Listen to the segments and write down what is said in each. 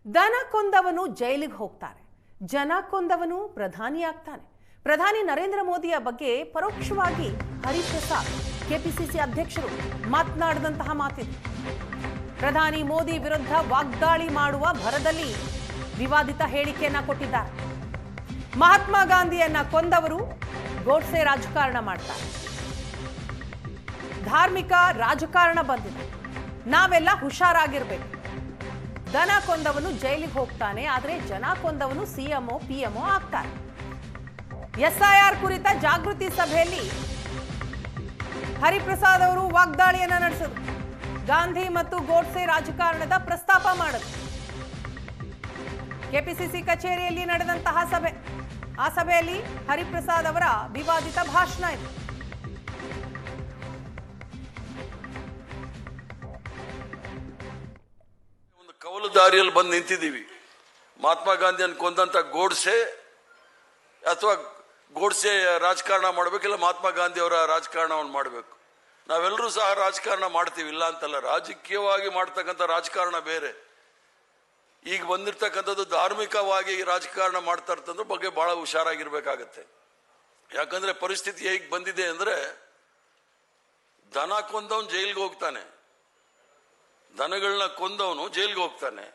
ದನ ಕೊಂದವನು ಜೈಲಿಗೆ ಹೋಗ್ತಾನೆ, ಜನ ಕೊಂದವನು ಪ್ರಧಾನಿಯಾಗ್ತಾನೆ. ಪ್ರಧಾನಿ ನರೇಂದ್ರ ಮೋದಿಯ ಬಗ್ಗೆ ಪರೋಕ್ಷವಾಗಿ ಹರಿಪ್ರಸಾದ್ ಕೆಪಿಸಿಸಿ ಅಧ್ಯಕ್ಷರು ಮಾತನಾಡಿದಂತಹ ಮಾತಿದೆ. ಪ್ರಧಾನಿ ಮೋದಿ ವಿರುದ್ಧ ವಾಗ್ದಾಳಿ ಮಾಡುವ ಭರದಲ್ಲಿ ವಿವಾದಿತ ಹೇಳಿಕೆಯನ್ನ ಕೊಟ್ಟಿದ್ದಾರೆ. ಮಹಾತ್ಮ ಗಾಂಧಿಯನ್ನ ಕೊಂದವರು ಗೋಡ್ಸೆ ರಾಜಕಾರಣ ಮಾಡ್ತಾರೆ. ಧಾರ್ಮಿಕ ರಾಜಕಾರಣ ಬಂದಿದೆ, ನಾವೆಲ್ಲ ಹುಷಾರಾಗಿರ್ಬೇಕು. ದನ ಕೊಂದವನು ಜೈಲಿಗೆ ಹೋಗ್ತಾನೆ, ಆದ್ರೆ ಜನ ಕೊಂದವನು ಸಿಎಂಒ ಪಿಎಂಒ ಆಗ್ತಾರೆ. ಎಸ್ಐಆರ್ ಕುರಿತ ಜಾಗೃತಿ ಸಭೆಯಲ್ಲಿ ಹರಿಪ್ರಸಾದ್ ಅವರು ವಾಗ್ದಾಳಿಯನ್ನ ನಡೆಸಿದ್ರು. ಗಾಂಧಿ ಮತ್ತು ಗೋಡ್ಸೆ ರಾಜಕಾರಣದ ಪ್ರಸ್ತಾಪ ಮಾಡಿದ್ರು. ಕೆಪಿಸಿಸಿ ಕಚೇರಿಯಲ್ಲಿ ನಡೆದಂತಹ ಸಭೆ, ಆ ಸಭೆಯಲ್ಲಿ ಹರಿಪ್ರಸಾದ್ ಅವರ ವಿವಾದಿತ ಭಾಷಣ ಇದೆ. ಒಂದು ಕವಲು ದಾರಿಯಲ್ಲಿ ಬಂದು ನಿಂತಿದ್ದೀವಿ. ಮಹಾತ್ಮ ಗಾಂಧಿಯನ್ನು ಕೊಂದಂತ ಗೋಡ್ಸೆ ಅಥವಾ ಗೋಡ್ಸೆ ರಾಜಕಾರಣ ಮಾಡಬೇಕಿಲ್ಲ, ಮಹಾತ್ಮ ಗಾಂಧಿ ಅವರ ರಾಜಕಾರಣವನ್ನು ಮಾಡಬೇಕು. ನಾವೆಲ್ಲರೂ ಸಹ ರಾಜಕಾರಣ ಮಾಡ್ತೀವಿ, ಇಲ್ಲ ಅಂತಲ್ಲ. ರಾಜಕೀಯವಾಗಿ ಮಾಡ್ತಕ್ಕಂಥ ರಾಜಕಾರಣ ಬೇರೆ, ಈಗ ಬಂದಿರ್ತಕ್ಕಂಥದ್ದು ಧಾರ್ಮಿಕವಾಗಿ ರಾಜಕಾರಣ ಮಾಡ್ತಾ ಇರ್ತಂದ್ರ ಬಗ್ಗೆ ಬಹಳ ಹುಷಾರಾಗಿರ್ಬೇಕಾಗತ್ತೆ. ಯಾಕಂದ್ರೆ ಪರಿಸ್ಥಿತಿ ಹೇಗೆ ಬಂದಿದೆ ಅಂದ್ರೆ, ದನ ಕೊಂದವನು ಜೈಲಿಗೆ ಹೋಗ್ತಾನೆ, ದನಗಳನ್ನ ಕೊಂದವನು ಜೈಲಿಗೆ ಹೋಗ್ತಾನೆ,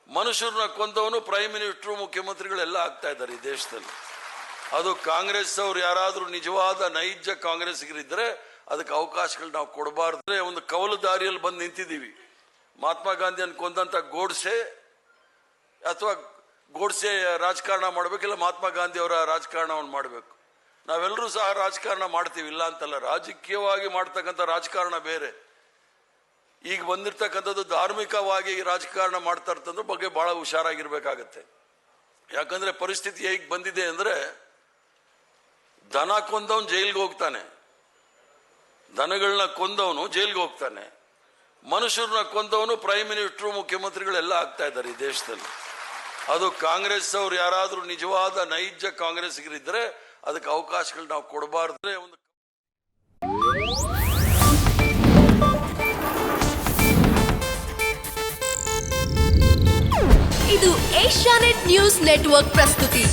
ಮನುಷ್ಯರನ್ನ ಕೊಂದವನು ಪ್ರೈಮ್ ಮಿನಿಸ್ಟರ್ ಮುಖ್ಯಮಂತ್ರಿಗಳೆಲ್ಲ ಆಗ್ತಾ ಇದ್ದಾರೆ ಈ ದೇಶದಲ್ಲಿ. ಅದು ಕಾಂಗ್ರೆಸ್ ಅವ್ರು ಯಾರಾದ್ರೂ ನಿಜವಾದ ನೈಜ ಕಾಂಗ್ರೆಸ್ಗರಿದ್ರೆ ಅದಕ್ಕೆ ಅವಕಾಶಗಳು ನಾವು ಕೊಡಬಾರ್ದು. ಒಂದು ಕವಲು ದಾರಿಯಲ್ಲಿ ಬಂದು ನಿಂತಿದ್ದೀವಿ. ಮಹಾತ್ಮ ಗಾಂಧಿಯನ್ನು ಕೊಂದಂತ ಗೋಡ್ಸೆ ಅಥವಾ ಗೋಡ್ಸೆ ರಾಜಕಾರಣ ಮಾಡಬೇಕಿಲ್ಲ, ಮಹಾತ್ಮ ಗಾಂಧಿ ಅವರ ರಾಜಕಾರಣವನ್ನು ಮಾಡಬೇಕು. ನಾವೆಲ್ಲರೂ ಸಹ ರಾಜಕಾರಣ ಮಾಡ್ತೀವಿ, ಇಲ್ಲ ಅಂತಲ್ಲ. ರಾಜಕೀಯವಾಗಿ ಮಾಡ್ತಕ್ಕಂಥ ರಾಜಕಾರಣ ಬೇರೆ, ಈಗ ಬಂದಿರ್ತಕ್ಕಂಥದ್ದು ಧಾರ್ಮಿಕವಾಗಿ ರಾಜಕಾರಣ ಮಾಡ್ತಾ ಇರ್ತಂದ್ರ ಬಗ್ಗೆ ಬಹಳ ಹುಷಾರಾಗಿರ್ಬೇಕಾಗತ್ತೆ. ಯಾಕಂದ್ರೆ ಪರಿಸ್ಥಿತಿ ಹೇಗೆ ಬಂದಿದೆ ಅಂದ್ರೆ, ದನ ಕೊಂದವನು ಜೈಲಿಗೆ ಹೋಗ್ತಾನೆ, ದನಗಳನ್ನ ಕೊಂದವನು ಜೈಲಿಗೆ ಹೋಗ್ತಾನೆ, ಮನುಷ್ಯರನ್ನ ಕೊಂದವನು ಪ್ರೈಮ್ ಮಿನಿಸ್ಟರ್ ಮುಖ್ಯಮಂತ್ರಿಗಳೆಲ್ಲ ಆಗ್ತಾ ಇದ್ದಾರೆ ಈ ದೇಶದಲ್ಲಿ. ಅದು ಕಾಂಗ್ರೆಸ್ ಅವ್ರು ಯಾರಾದ್ರೂ ನಿಜವಾದ ನೈಜ ಕಾಂಗ್ರೆಸ್ಗರಿದ್ರೆ ಅದಕ್ಕೆ ಅವಕಾಶಗಳು ನಾವು ಕೊಡಬಾರ್ದು. ಒಂದು ಇದು ಏಷ್ಯಾನೆಟ್ ನ್ಯೂಸ್ ನೆಟ್ವರ್ಕ್ ಪ್ರಸ್ತುತಿ.